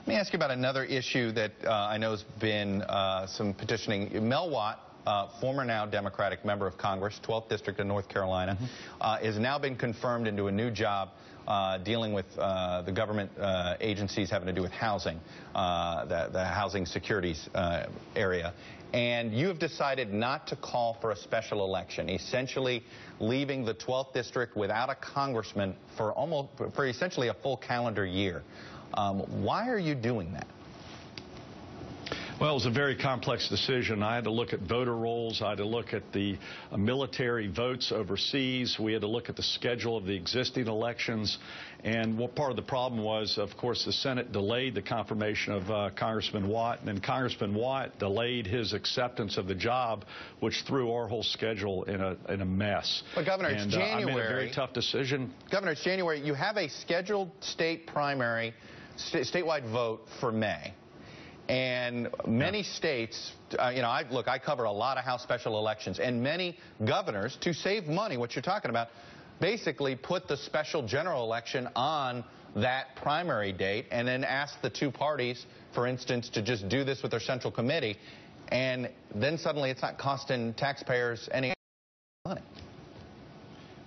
Let me ask you about another issue that I know has been some petitioning. Mel Watt, former now Democratic member of Congress, 12th District of North Carolina, has now been confirmed into a new job dealing with the government agencies having to do with housing, the housing securities area. And you have decided not to call for a special election, essentially leaving the 12th District without a congressman for essentially a full calendar year. Why are you doing that? Well, it was a very complex decision. I had to look at voter rolls. I had to look at the military votes overseas. We had to look at the schedule of the existing elections. And what part of the problem was, of course, the Senate delayed the confirmation of Congressman Watt. And then Congressman Watt delayed his acceptance of the job, which threw our whole schedule in a mess. But, Governor, it's January. I made a very tough decision. Governor, it's January. You have a scheduled state primary, statewide vote for May. And many states, I cover a lot of House special elections, and many governors, to save money, what you're talking about, basically put the special general election on that primary date and then ask the two parties, for instance, to just do this with their central committee, and then suddenly it's not costing taxpayers any money.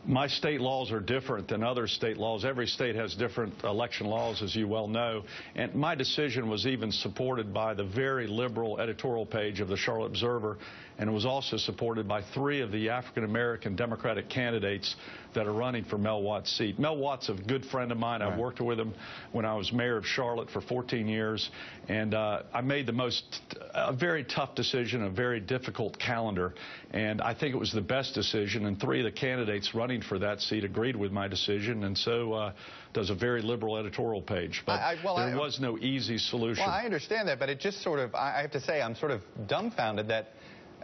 My state laws are different than other state laws. Every state has different election laws, as you well know. And my decision was even supported by the very liberal editorial page of the Charlotte Observer, and it was also supported by 3 of the African-American Democratic candidates that are running for Mel Watt's seat. Mel Watt's a good friend of mine. I've worked with him when I was mayor of Charlotte for 14 years, and I made a very tough decision, a very difficult calendar, and I think it was the best decision, and 3 of the candidates running for that seat agreed with my decision, and so does a very liberal editorial page. But there was no easy solution. Well, I understand that, but it just sort of, I have to say, I'm sort of dumbfounded that,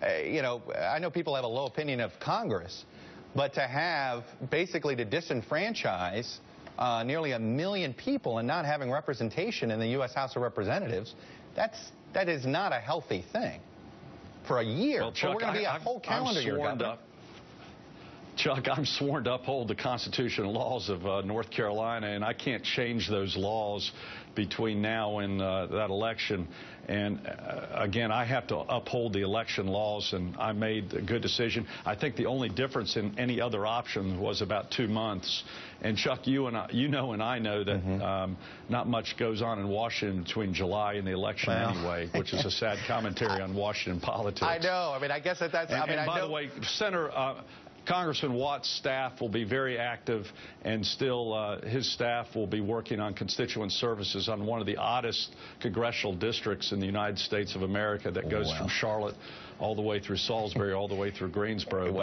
I know people have a low opinion of Congress, but to have, basically to disenfranchise nearly 1 million people and not having representation in the U.S. House of Representatives, that is not a healthy thing for a year. Well, Chuck, so we're going to be a whole calendar year. Chuck, I'm sworn to uphold the Constitution and laws of North Carolina, and I can't change those laws between now and that election. And again, I have to uphold the election laws, and I made a good decision. I think the only difference in any other option was about 2 months. And Chuck, you know and I know that not much goes on in Washington between July and the election anyway, which is a sad commentary on Washington politics. I know. I mean, I guess that's. And by the way, Congressman Watt's staff will be very active, and still his staff will be working on constituent services on one of the oddest congressional districts in the United States of America that goes from Charlotte all the way through Salisbury, all the way through Greensboro.